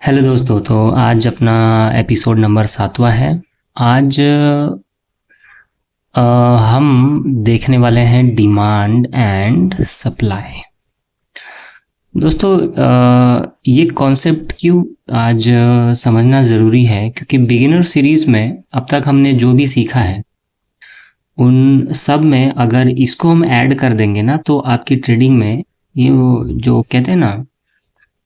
Hello दोस्तों, तो आज अपना एपिसोड नंबर 7वां है। आज हम देखने वाले हैं डिमांड एंड सप्लाई। दोस्तों, ये कॉन्सेप्ट क्यों आज समझना ज़रूरी है, क्योंकि बिगिनर सीरीज़ में अब तक हमने जो भी सीखा है उन सब में अगर इसको हम ऐड कर देंगे ना, तो आपकी ट्रेडिंग में ये जो कहते हैं ना,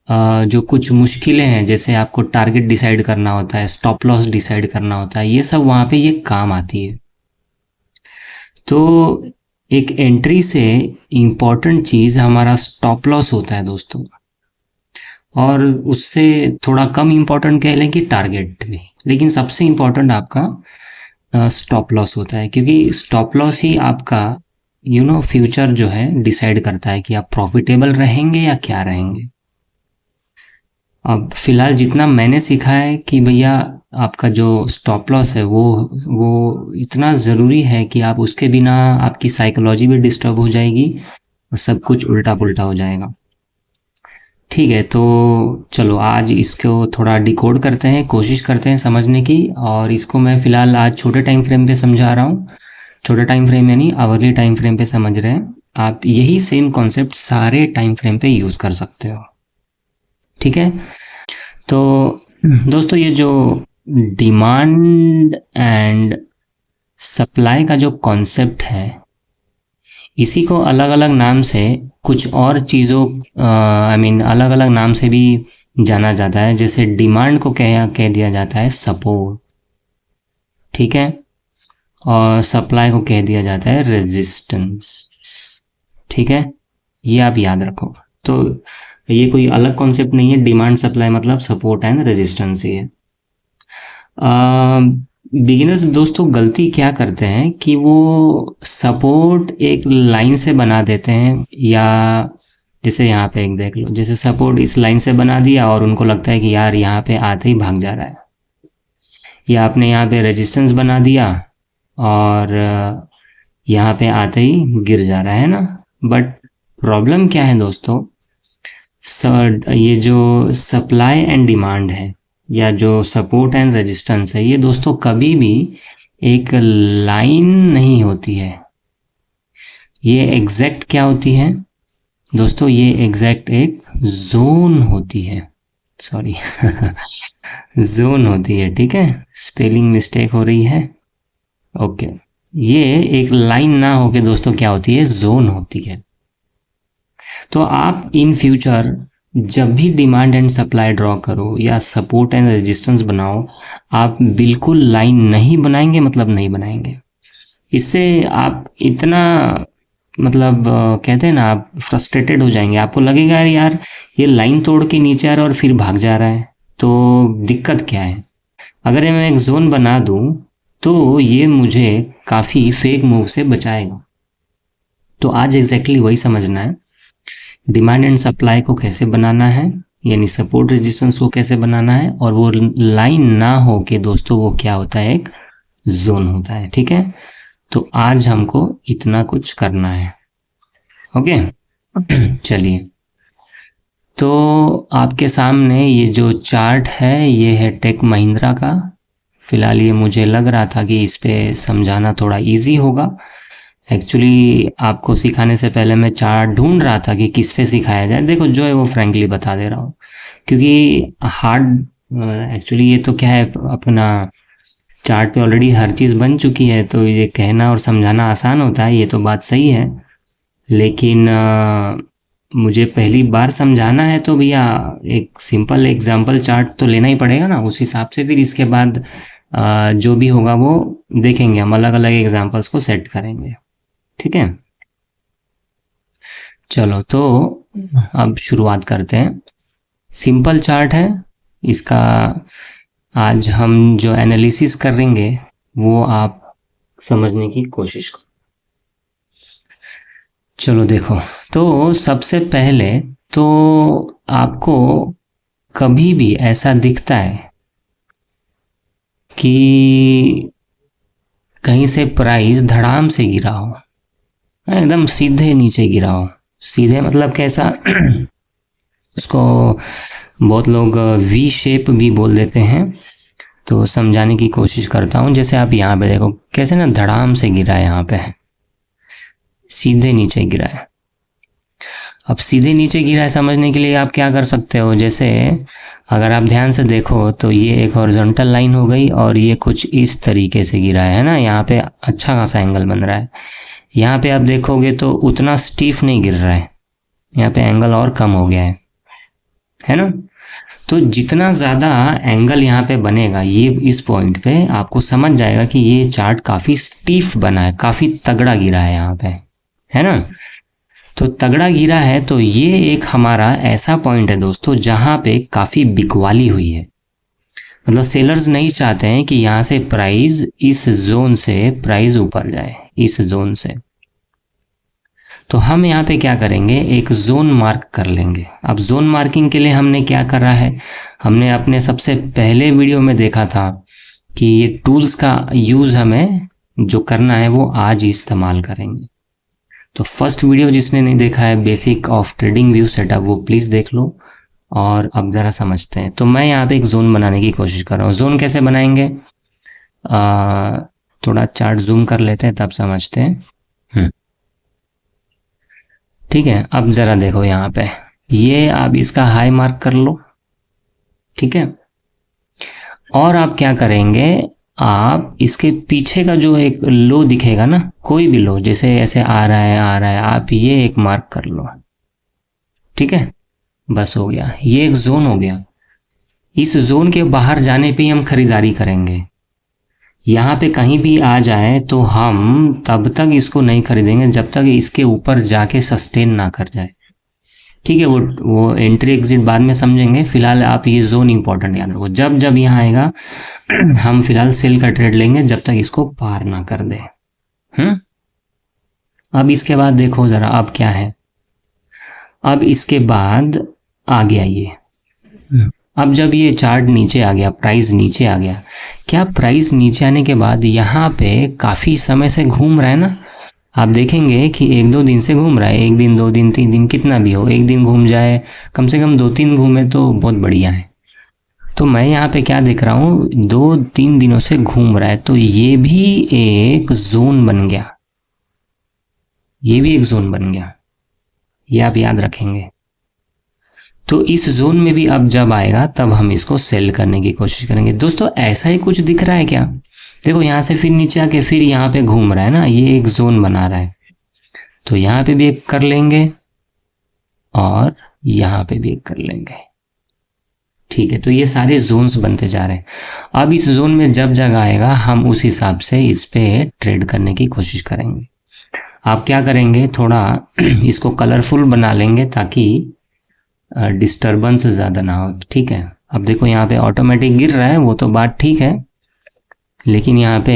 जो कुछ मुश्किलें हैं, जैसे आपको टारगेट डिसाइड करना होता है, स्टॉप लॉस डिसाइड करना होता है, ये सब वहाँ पे ये काम आती है। तो एक एंट्री से इम्पॉर्टेंट चीज़ हमारा स्टॉप लॉस होता है दोस्तों, और उससे थोड़ा कम इम्पॉर्टेंट कह लें कि टारगेट भी, लेकिन सबसे इम्पॉर्टेंट आपका स्टॉप लॉस होता है, क्योंकि स्टॉप लॉस ही आपका फ्यूचर जो है डिसाइड करता है कि आप प्रॉफिटेबल रहेंगे या क्या रहेंगे। अब फिलहाल जितना मैंने सीखा है कि भैया, आपका जो स्टॉप लॉस है वो इतना ज़रूरी है कि आप उसके बिना आपकी साइकोलॉजी भी डिस्टर्ब हो जाएगी और सब कुछ उल्टा पुल्टा हो जाएगा। ठीक है, तो चलो आज इसको थोड़ा डिकोड करते हैं, कोशिश करते हैं समझने की। और इसको मैं फ़िलहाल आज छोटे टाइम फ्रेम पे समझा रहा हूँ। छोटा टाइम फ्रेम यानी आवरली टाइम फ्रेम पे समझ रहे हैं। आप यही सेम कॉन्सेप्ट सारे टाइम फ्रेम पे यूज़ कर सकते हो। ठीक है, तो दोस्तों, ये जो डिमांड एंड सप्लाई का जो कॉन्सेप्ट है, इसी को अलग अलग नाम से कुछ और चीज़ों अलग अलग नाम से भी जाना जाता है। जैसे डिमांड को कह दिया जाता है सपोर्ट, ठीक है, और सप्लाई को कह दिया जाता है रेजिस्टेंस। ठीक है, ये आप याद रखो। तो ये कोई अलग कॉन्सेप्ट नहीं है, डिमांड सप्लाई मतलब सपोर्ट एंड रेजिस्टेंस ही है। बिगिनर्स दोस्तों गलती क्या करते हैं कि वो सपोर्ट एक लाइन से बना देते हैं, या जैसे यहाँ पे एक देख लो, जैसे सपोर्ट इस लाइन से बना दिया और उनको लगता है कि यार यहाँ पे आते ही भाग जा रहा है, या आपने यहाँ पे रेजिस्टेंस बना दिया और यहाँ पे आते ही गिर जा रहा है ना। बट प्रॉब्लम क्या है दोस्तों, ये जो सप्लाई एंड डिमांड है, या जो सपोर्ट एंड रेजिस्टेंस है, ये दोस्तों कभी भी एक लाइन नहीं होती है। ये एग्जैक्ट क्या होती है दोस्तों, ये एग्जैक्ट एक जोन होती है। सॉरी जोन होती है, ठीक है, स्पेलिंग मिस्टेक हो रही है। ओके, ये एक लाइन ना होके दोस्तों क्या होती है, जोन होती है। तो आप इन फ्यूचर जब भी डिमांड एंड सप्लाई ड्रॉ करो या सपोर्ट एंड रेजिस्टेंस बनाओ, आप बिल्कुल लाइन नहीं बनाएंगे, मतलब नहीं बनाएंगे। इससे आप इतना कहते हैं ना, आप फ्रस्ट्रेटेड हो जाएंगे। आपको लगेगा यार ये लाइन तोड़ के नीचे आ रहा है और फिर भाग जा रहा है, तो दिक्कत क्या है। अगर मैं एक जोन बना दूं तो ये मुझे काफ़ी फेक मूव से बचाएगा। तो आज एग्जैक्टली वही समझना है, डिमांड एंड सप्लाई को कैसे बनाना है, यानी सपोर्ट रेजिस्टेंस को कैसे बनाना है, और वो लाइन ना हो के दोस्तों वो क्या होता है, एक जोन होता है। ठीक है, तो आज हमको इतना कुछ करना है। ओके चलिए, तो आपके सामने ये जो चार्ट है, ये है टेक महिंद्रा का। फिलहाल ये मुझे लग रहा था कि इस पे समझाना थोड़ा इजी होगा। एक्चुअली आपको सिखाने से पहले मैं चार्ट ढूंढ रहा था कि किस पे सिखाया जाए। देखो जो है वो फ्रैंकली बता दे रहा हूँ, क्योंकि हार्ड एक्चुअली ये तो क्या है, अपना चार्ट पे ऑलरेडी हर चीज़ बन चुकी है, तो ये कहना और समझाना आसान होता है, ये तो बात सही है। लेकिन मुझे पहली बार समझाना है तो भैया एक सिंपल एग्जांपल चार्ट तो लेना ही पड़ेगा ना, उस हिसाब से फिर इसके बाद जो भी होगा वो देखेंगे, हम अलग अलग एग्जांपल्स को सेट करेंगे। ठीक है, चलो तो अब शुरुआत करते हैं। सिंपल चार्ट है इसका, आज हम जो एनालिसिस करेंगे वो आप समझने की कोशिश करो। चलो देखो, तो सबसे पहले तो आपको कभी भी ऐसा दिखता है कि कहीं से प्राइस धड़ाम से गिरा हो, एकदम सीधे नीचे गिरा हो। सीधे मतलब कैसा उसको बहुत लोग वी शेप भी बोल देते हैं। तो समझाने की कोशिश करता हूँ। जैसे आप यहाँ पे देखो कैसे ना धड़ाम से गिरा है, यहाँ पे सीधे नीचे गिरा है। अब सीधे नीचे गिरा है समझने के लिए आप क्या कर सकते हो, जैसे अगर आप ध्यान से देखो तो ये एक हॉरिजॉन्टल लाइन हो गई और ये कुछ इस तरीके से गिरा है ना, यहाँ पे अच्छा खासा एंगल बन रहा है। यहाँ पे आप देखोगे तो उतना स्टीफ नहीं गिर रहा है, यहाँ पे एंगल और कम हो गया है ना। तो जितना ज़्यादा एंगल यहाँ पे बनेगा ये इस पॉइंट पे, आपको समझ जाएगा कि ये चार्ट काफ़ी स्टीफ बना है, काफ़ी तगड़ा गिरा है यहाँ पे, है ना। तो तगड़ा गिरा है तो ये एक हमारा ऐसा पॉइंट है दोस्तों जहाँ पे काफ़ी बिकवाली हुई है। मतलब सेलर्स नहीं चाहते हैं कि यहाँ से प्राइस इस जोन से प्राइस ऊपर जाए, इस जोन से। तो हम यहाँ पे क्या करेंगे, एक जोन मार्क कर लेंगे। अब जोन मार्किंग के लिए हमने क्या करा है, हमने अपने सबसे पहले वीडियो में देखा था कि ये टूल्स का यूज़ हमें जो करना है वो आज ही इस्तेमाल करेंगे। तो फर्स्ट वीडियो जिसने नहीं देखा है basic of trading view setup, वो प्लीज़ देख लो। और अब ज़रा समझते हैं। तो मैं यहाँ पे एक जोन बनाने की कोशिश कर रहा हूँ। जोन कैसे बनाएंगे, थोड़ा चार्ट जूम कर लेते हैं तब समझते हैं। ठीक है, अब ज़रा देखो यहाँ पे, ये आप इसका हाई मार्क कर लो, ठीक है। और आप क्या करेंगे, आप इसके पीछे का जो एक लो दिखेगा ना, कोई भी लो, जैसे ऐसे आ रहा है, आप ये एक मार्क कर लो, ठीक है। बस हो गया, ये एक जोन हो गया। इस जोन के बाहर जाने पे ही हम खरीदारी करेंगे। यहाँ पे कहीं भी आ जाए तो हम तब तक इसको नहीं खरीदेंगे जब तक इसके ऊपर जाके सस्टेन ना कर जाए, ठीक है। वो एंट्री एग्जिट बाद में समझेंगे, फिलहाल आप ये जोन इंपॉर्टेंट याद रखो। जब जब यहाँ आएगा हम फिलहाल सेल का ट्रेड लेंगे जब तक इसको पार ना कर दे। अब इसके बाद देखो जरा, अब क्या है, अब इसके बाद आ गया ये। अब जब ये चार्ट नीचे आ गया, प्राइस नीचे आ गया, क्या प्राइस नीचे आने के बाद यहाँ पे काफ़ी समय से घूम रहा है ना, आप देखेंगे कि 1-2 दिन से घूम रहा है, 1 दिन 2 दिन 3 दिन कितना भी हो, 1 दिन घूम जाए, कम से कम 2-3 घूमे तो बहुत बढ़िया है। तो मैं यहाँ पे क्या देख रहा हूँ, 2-3 दिनों से घूम रहा है, तो ये भी एक जोन बन गया, ये भी एक जोन बन गया, ये आप याद रखेंगे। तो इस जोन में भी अब जब आएगा तब हम इसको सेल करने की कोशिश करेंगे। दोस्तों ऐसा ही कुछ दिख रहा है क्या, देखो यहाँ से फिर नीचे आके फिर यहाँ पे घूम रहा है ना, ये एक जोन बना रहा है। तो यहाँ पे भी एक कर लेंगे और यहाँ पे भी एक कर लेंगे, ठीक है। तो ये सारे जोन्स बनते जा रहे हैं। अब इस जोन में जब जगह आएगा हम उस हिसाब से इस पे ट्रेड करने की कोशिश करेंगे। आप क्या करेंगे, थोड़ा इसको कलरफुल बना लेंगे ताकि डिस्टर्बेंस ज़्यादा ना हो, ठीक है। अब देखो यहाँ पे ऑटोमेटिक गिर रहा है, वो तो बात ठीक है, लेकिन यहाँ पे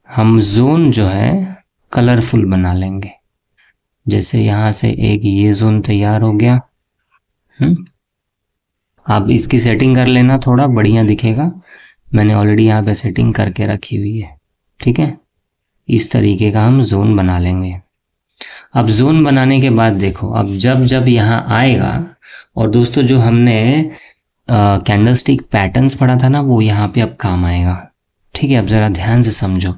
हम जोन जो है कलरफुल बना लेंगे। जैसे यहाँ से एक ये जोन तैयार हो गया। आप इसकी सेटिंग कर लेना, थोड़ा बढ़िया दिखेगा। मैंने ऑलरेडी यहाँ पे सेटिंग करके रखी हुई है, ठीक है। इस तरीके का हम जोन बना लेंगे। अब जोन बनाने के बाद देखो, अब जब जब यहाँ आएगा, और दोस्तों जो हमने कैंडलस्टिक पैटर्न्स पढ़ा था ना, वो यहाँ पे अब काम आएगा, ठीक है। अब ज़रा ध्यान से समझो,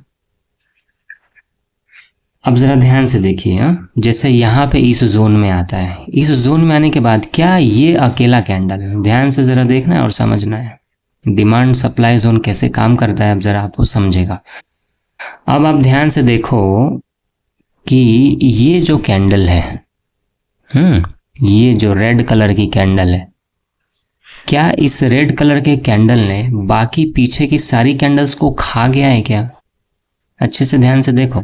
अब ज़रा ध्यान से देखिए। जैसे यहाँ पे इस जोन में आता है, इस जोन में आने के बाद क्या ये अकेला कैंडल है, ध्यान से ज़रा देखना है और समझना है डिमांड सप्लाई जोन कैसे काम करता है। अब ज़रा आपको समझेगा। अब आप ध्यान से देखो कि ये जो कैंडल है, ये जो रेड कलर की कैंडल है, क्या इस रेड कलर के कैंडल ने बाकी पीछे की सारी कैंडल्स को खा गया है क्या? अच्छे से ध्यान से देखो,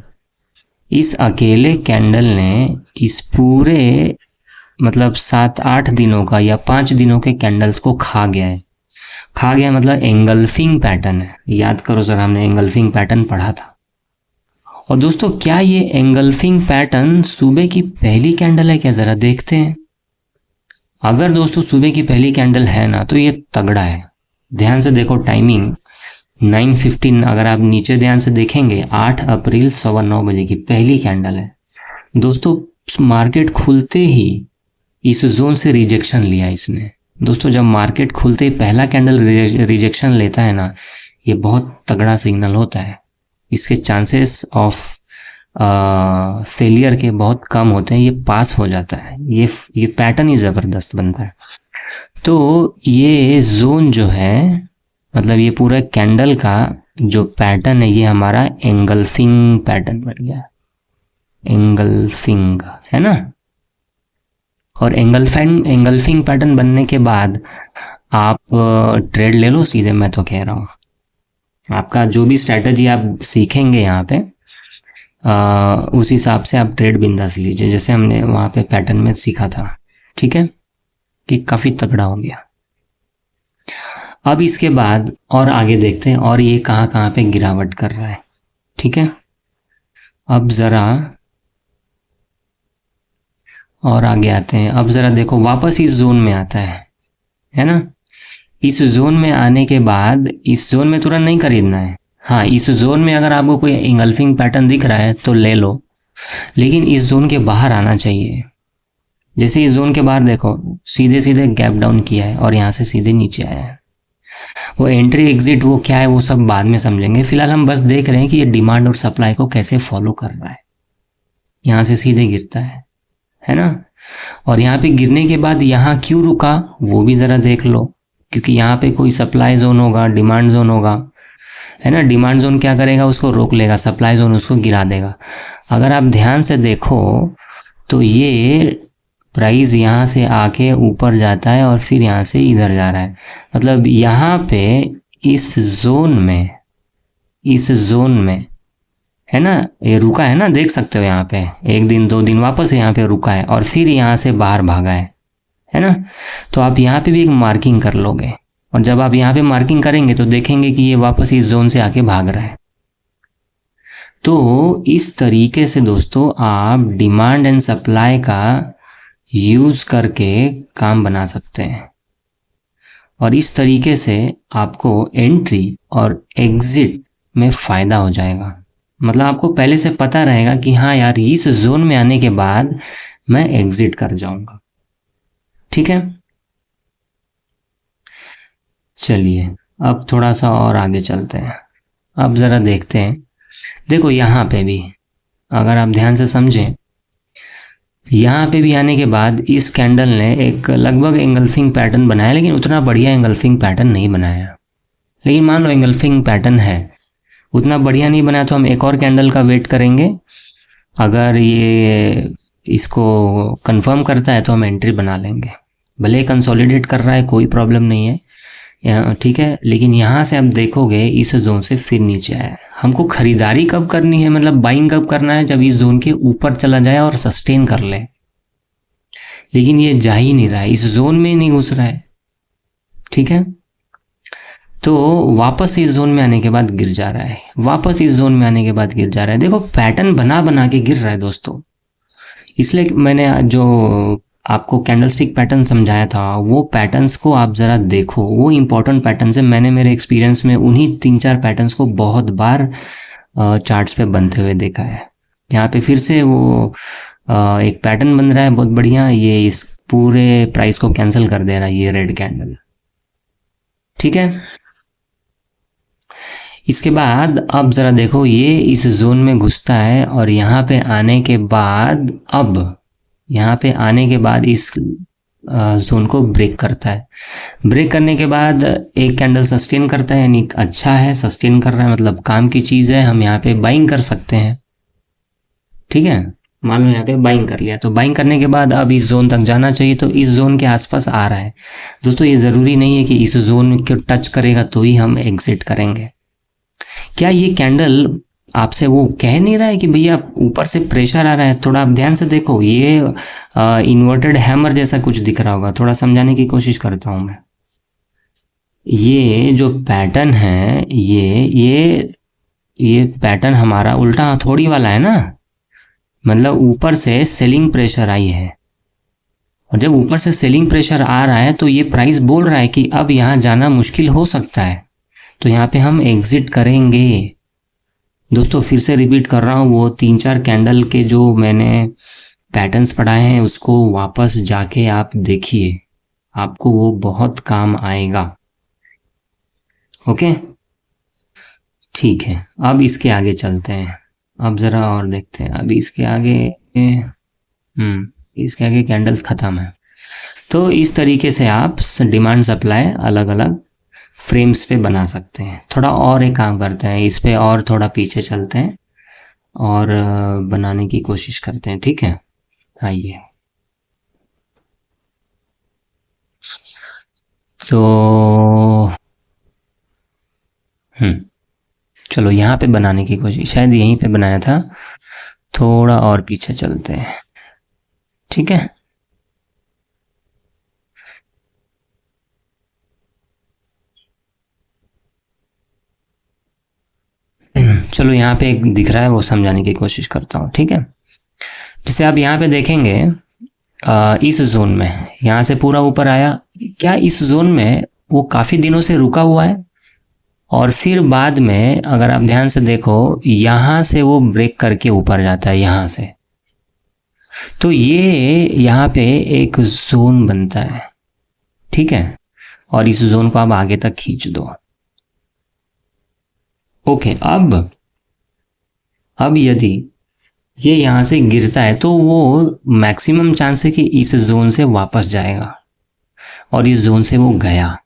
इस अकेले कैंडल ने इस पूरे मतलब 7-8 दिनों का या 5 दिनों के कैंडल्स को खा गया है। खा गया मतलब एंगल्फिंग पैटर्न है, याद करो जरा, हमने एंगल्फिंग पैटर्न पढ़ा था। और दोस्तों क्या ये एंगल्फिंग पैटर्न सुबह की पहली कैंडल है क्या, जरा देखते हैं। अगर दोस्तों सुबह की पहली कैंडल है ना तो ये तगड़ा है। ध्यान से देखो टाइमिंग 9:15, अगर आप नीचे ध्यान से देखेंगे 8 अप्रैल 9:15 बजे की पहली कैंडल है। दोस्तों मार्केट खुलते ही इस जोन से रिजेक्शन लिया इसने। दोस्तों जब मार्केट खुलते ही पहला कैंडल रिजेक्शन लेता है ना, ये बहुत तगड़ा सिग्नल होता है। इसके चांसेस ऑफ फेलियर के बहुत कम होते हैं, ये पास हो जाता है। ये पैटर्न ही ज़बरदस्त बनता है। तो ये जोन जो है, मतलब ये पूरा कैंडल का जो पैटर्न है, ये हमारा एंगल्फिंग पैटर्न बन गया। एंगल्फिंग है ना। और एंगल्फिंग पैटर्न बनने के बाद आप ट्रेड ले लो सीधे, मैं तो कह रहा हूँ। आपका जो भी स्ट्रैटेजी आप सीखेंगे यहाँ पे, उस हिसाब से आप ट्रेड बिंदास लीजिए, जैसे हमने वहाँ पे पैटर्न में सीखा था। ठीक है, कि काफ़ी तगड़ा हो गया। अब इसके बाद और आगे देखते हैं, और ये कहाँ कहाँ पे गिरावट कर रहा है। ठीक है, अब ज़रा और आगे आते हैं। अब ज़रा देखो, वापस इस जोन में आता है ना। इस जोन में आने के बाद, इस जोन में तुरंत नहीं खरीदना है। हाँ, इस जोन में अगर आपको कोई इंगल्फिंग पैटर्न दिख रहा है तो ले लो, लेकिन इस जोन के बाहर आना चाहिए। जैसे इस जोन के बाहर देखो, सीधे सीधे गैप डाउन किया है और यहाँ से सीधे नीचे आया है। वो एंट्री एग्जिट वो क्या है वो सब बाद में समझेंगे। फिलहाल हम बस देख रहे हैं कि ये डिमांड और सप्लाई को कैसे फॉलो कर रहा है। यहाँ से सीधे गिरता है ना। और यहाँ पे गिरने के बाद यहाँ क्यों रुका वो भी ज़रा देख लो, क्योंकि यहाँ पे कोई सप्लाई जोन होगा, डिमांड जोन होगा, है ना। डिमांड जोन क्या करेगा, उसको रोक लेगा, सप्लाई जोन उसको गिरा देगा। अगर आप ध्यान से देखो तो ये प्राइस यहाँ से आके ऊपर जाता है और फिर यहाँ से इधर जा रहा है। मतलब यहाँ पे इस जोन में है ना, ये रुका है ना, देख सकते हो। यहाँ पे 1 दिन 2 दिन वापस यहाँ पे रुका है और फिर यहाँ से बाहर भागा है ना। तो आप यहाँ पे भी एक मार्किंग कर लोगे, और जब आप यहाँ पे मार्किंग करेंगे तो देखेंगे कि ये वापस इस जोन से आके भाग रहा है। तो इस तरीके से दोस्तों आप डिमांड एंड सप्लाई का यूज़ करके काम बना सकते हैं, और इस तरीके से आपको एंट्री और एग्जिट में फ़ायदा हो जाएगा। मतलब आपको पहले से पता रहेगा कि हाँ यार, इस जोन में आने के बाद मैं एग्जिट कर जाऊंगा। ठीक है, चलिए अब थोड़ा सा और आगे चलते हैं। अब ज़रा देखते हैं। देखो यहाँ पे भी अगर आप ध्यान से समझें, यहाँ पे भी आने के बाद इस कैंडल ने एक लगभग एंगल्फिंग पैटर्न बनाया, लेकिन उतना बढ़िया एंगल्फिंग पैटर्न नहीं बनाया। लेकिन मान लो एंगल्फिंग पैटर्न है, उतना बढ़िया नहीं बनाया तो हम एक और कैंडल का वेट करेंगे। अगर ये इसको कंफर्म करता है तो हम एंट्री बना लेंगे। भले कंसोलिडेट कर रहा है, कोई प्रॉब्लम नहीं है, ठीक है। लेकिन यहाँ से आप देखोगे इस जोन से फिर नीचे आया है। हमको खरीदारी कब करनी है, मतलब बाइंग कब करना है, जब इस जोन के ऊपर चला जाए और सस्टेन कर ले। लेकिन ये जा ही नहीं रहा है, इस जोन में ही नहीं घुस रहा है। ठीक है, तो वापस इस जोन में आने के बाद गिर जा रहा है, वापस इस जोन में आने के बाद गिर जा रहा है। देखो पैटर्न बना बना के गिर रहा है दोस्तों। इसलिए मैंने जो आपको कैंडलस्टिक पैटर्न समझाया था, वो पैटर्न्स को आप ज़रा देखो, वो इंपॉर्टेंट पैटर्न्स है। मैंने मेरे एक्सपीरियंस में उन्हीं 3-4 पैटर्न्स को बहुत बार चार्ट्स पे बनते हुए देखा है। यहाँ पे फिर से वो एक पैटर्न बन रहा है बहुत बढ़िया, ये इस पूरे प्राइस को कैंसिल कर दे रहा है, ये रेड कैंडल। ठीक है, इसके बाद अब ज़रा देखो, ये इस जोन में घुसता है और यहाँ पे आने के बाद, अब यहाँ पे आने के बाद इस जोन को ब्रेक करता है। ब्रेक करने के बाद एक कैंडल सस्टेन करता है, यानी अच्छा है, सस्टेन कर रहा है, मतलब काम की चीज़ है। हम यहाँ पे बाइंग कर सकते हैं। ठीक है, मान लो यहाँ पे बाइंग कर लिया, तो बाइंग करने के बाद अब इस जोन तक जाना चाहिए, तो इस जोन के आसपास आ रहा है। दोस्तों ये ज़रूरी नहीं है कि इस जोन को टच करेगा तो ही हम एग्जिट करेंगे। क्या ये कैंडल आपसे वो कह नहीं रहा है कि भैया ऊपर से प्रेशर आ रहा है? थोड़ा आप ध्यान से देखो, ये इन्वर्टेड हैमर जैसा कुछ दिख रहा होगा। थोड़ा समझाने की कोशिश करता हूँ मैं। ये जो पैटर्न है, ये पैटर्न हमारा उल्टा हथौड़ी वाला है ना। मतलब ऊपर से सेलिंग प्रेशर आई है, और जब ऊपर से सेलिंग प्रेशर आ रहा है तो ये प्राइस बोल रहा है कि अब यहाँ जाना मुश्किल हो सकता है, तो यहाँ पे हम एग्जिट करेंगे। दोस्तों फिर से रिपीट कर रहा हूँ, वो 3-4 कैंडल के जो मैंने पैटर्न्स पढ़ाए हैं उसको वापस जाके आप देखिए, आपको वो बहुत काम आएगा। ओके, ठीक है। अब इसके आगे चलते हैं, अब ज़रा और देखते हैं। अभी इसके आगे इसके आगे कैंडल्स ख़त्म है। तो इस तरीके से आप डिमांड सप्लाई अलग अलग फ्रेम्स पे बना सकते हैं। थोड़ा और एक काम करते हैं, इस पे और थोड़ा पीछे चलते हैं और बनाने की कोशिश करते हैं, ठीक है। आइए, तो चलो यहाँ पे बनाने की कोशिश, शायद यहीं पे बनाया था, थोड़ा और पीछे चलते हैं, ठीक है। चलो यहाँ पे एक दिख रहा है, वो समझाने की कोशिश करता हूँ, ठीक है। जैसे आप यहाँ पे देखेंगे, इस जोन में यहाँ से पूरा ऊपर आया, क्या इस जोन में वो काफ़ी दिनों से रुका हुआ है, और फिर बाद में अगर आप ध्यान से देखो यहाँ से वो ब्रेक करके ऊपर जाता है यहाँ से। तो ये यहाँ पे एक जोन बनता है, ठीक है, और इस जोन को आप आगे तक खींच दो। ओके, अब यदि ये यहाँ से गिरता है तो वो मैक्सिमम चांस है कि इस जोन से वापस जाएगा, और इस जोन से वो गया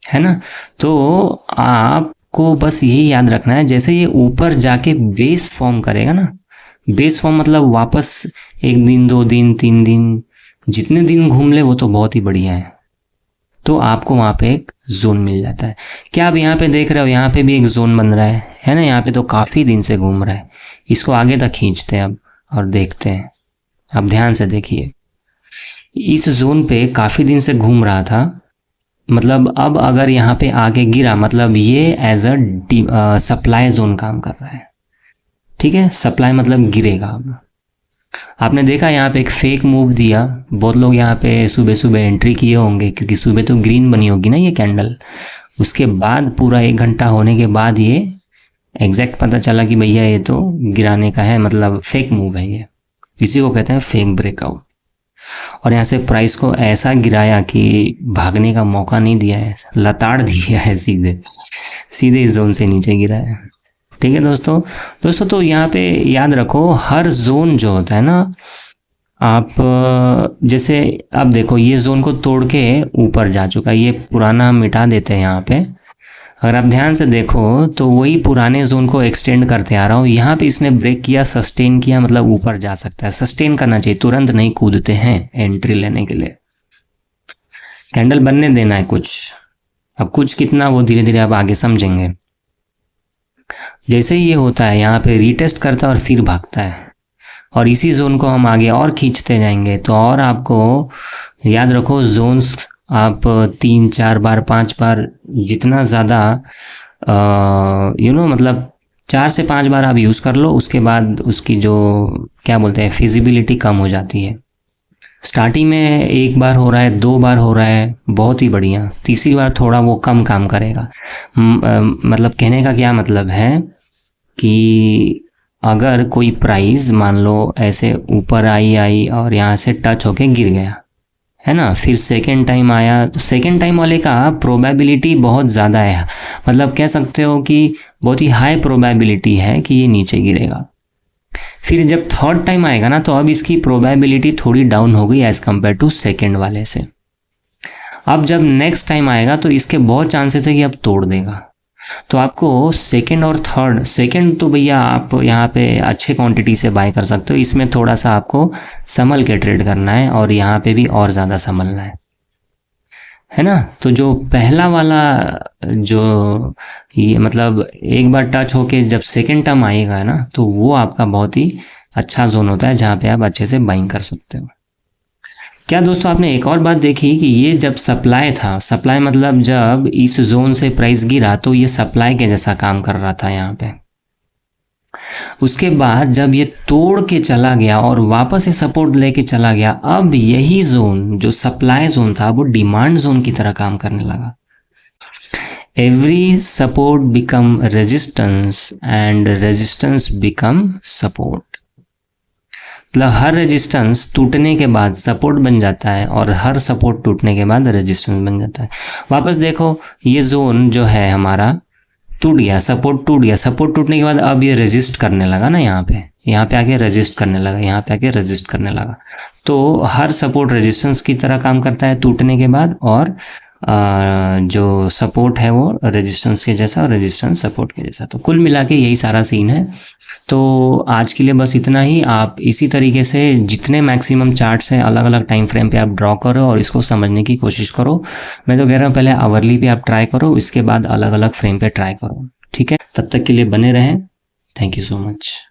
है ना। तो आपको बस यही याद रखना है, जैसे ये ऊपर जाके बेस फॉर्म करेगा ना, बेस फॉर्म मतलब वापस 1 दिन 2 दिन 3 दिन जितने दिन घूम ले वो तो बहुत ही बढ़िया है। तो आपको वहाँ पे एक जोन मिल जाता है। क्या आप यहाँ पे देख रहे हो, यहाँ पे भी एक जोन बन रहा है ना। यहाँ पे तो काफ़ी दिन से घूम रहा है, इसको आगे तक खींचते हैं अब और देखते हैं। अब ध्यान से देखिए, इस जोन पे काफ़ी दिन से घूम रहा था, मतलब अब अगर यहाँ पे आगे गिरा मतलब ये एज अ सप्लाई जोन काम कर रहा है, ठीक है। सप्लाई मतलब गिरेगा। अब आपने देखा यहाँ पे एक फेक मूव दिया, बहुत लोग यहाँ पे सुबह सुबह एंट्री किए होंगे, क्योंकि सुबह तो ग्रीन बनी होगी ना ये कैंडल। उसके बाद पूरा 1 घंटा होने के बाद ये एग्जैक्ट पता चला कि भैया ये तो गिराने का है, मतलब फेक मूव है ये, इसी को कहते हैं फेक ब्रेकआउट। और यहाँ से प्राइस को ऐसा गिराया कि भागने का मौका नहीं दिया है, लताड़ दिया है, सीधे सीधे इस जोन से नीचे गिरा है, ठीक है दोस्तों। तो यहाँ पे याद रखो, हर जोन जो होता है ना, आप जैसे अब देखो ये जोन को तोड़ के ऊपर जा चुका है, ये पुराना मिटा देते हैं यहाँ पे। अगर आप ध्यान से देखो तो वही पुराने जोन को एक्सटेंड करते आ रहा हूँ। यहाँ पे इसने ब्रेक किया, सस्टेन किया, मतलब ऊपर जा सकता है। सस्टेन करना चाहिए, तुरंत नहीं कूदते हैं एंट्री लेने के लिए, कैंडल बनने देना है कुछ। अब कुछ कितना वो धीरे धीरे आप आगे समझेंगे। जैसे ही ये होता है यहाँ पे रीटेस्ट करता है और फिर भागता है, और इसी जोन को हम आगे और खींचते जाएंगे। तो और आपको याद रखो, जोन्स आप 3 4 बार 5 बार जितना ज़्यादा मतलब 4 से 5 बार आप यूज़ कर लो, उसके बाद उसकी जो क्या बोलते हैं फिजिबिलिटी कम हो जाती है। स्टार्टिंग में 1 बार हो रहा है, 2 बार हो रहा है, बहुत ही बढ़िया। तीसरी बार थोड़ा वो कम काम करेगा। मतलब कहने का क्या मतलब है कि अगर कोई प्राइस मान लो ऐसे ऊपर आई और यहाँ से टच होके गिर गया है ना, फिर सेकेंड टाइम आया, तो सेकेंड टाइम वाले का प्रोबेबिलिटी बहुत ज़्यादा है, मतलब कह सकते हो कि बहुत ही हाई प्रोबेबिलिटी है कि ये नीचे गिरेगा। फिर जब थर्ड टाइम आएगा ना, तो अब इसकी प्रोबेबिलिटी थोड़ी डाउन हो गई एज़ कम्पेयर टू सेकेंड वाले से। अब जब नेक्स्ट टाइम आएगा तो इसके बहुत चांसेस है कि अब तोड़ देगा। तो आपको सेकंड और थर्ड, सेकंड तो भैया आप यहाँ पे अच्छे क्वांटिटी से बाय कर सकते हो, इसमें थोड़ा सा आपको संभल के ट्रेड करना है, और यहाँ पे भी और ज़्यादा संभलना है ना। तो जो पहला वाला जो ये मतलब एक बार टच होके जब सेकंड टर्म आएगा ना, तो वो आपका बहुत ही अच्छा जोन होता है जहाँ पे आप अच्छे से बाइंग कर सकते हो। क्या दोस्तों, आपने एक और बात देखी कि ये जब सप्लाई था, सप्लाई मतलब जब इस जोन से प्राइस गिरा तो ये सप्लाई के जैसा काम कर रहा था यहाँ पे। उसके बाद जब ये तोड़ के चला गया और वापस ये सपोर्ट लेके चला गया, अब यही जोन जो सप्लाई जोन था वो डिमांड जोन की तरह काम करने लगा। Every support become resistance and resistance become support. मतलब हर रेजिस्टेंस टूटने के बाद सपोर्ट बन जाता है और हर सपोर्ट टूटने के बाद रेजिस्टेंस बन जाता है। वापस देखो, ये जोन जो है हमारा टूट गया, सपोर्ट टूट गया, सपोर्ट टूटने के बाद अब ये रेजिस्ट करने लगा ना, यहाँ पे आके रेजिस्ट करने लगा, यहाँ पे आके रेजिस्ट करने लगा। तो हर सपोर्ट रेजिस्टेंस की तरह काम करता है टूटने के बाद, और जो सपोर्ट है वो रेजिस्टेंस के जैसा और रेजिस्टेंस सपोर्ट के जैसा। तो कुल मिला के यही सारा सीन है। तो आज के लिए बस इतना ही। आप इसी तरीके से जितने मैक्सिमम चार्ट्स हैं अलग अलग टाइम फ्रेम पे आप ड्रॉ करो और इसको समझने की कोशिश करो। मैं तो कह रहा हूँ पहले आवरली पे आप ट्राई करो, इसके बाद अलग अलग फ्रेम पे ट्राई करो। ठीक है, तब तक के लिए बने रहें। Thank you so much.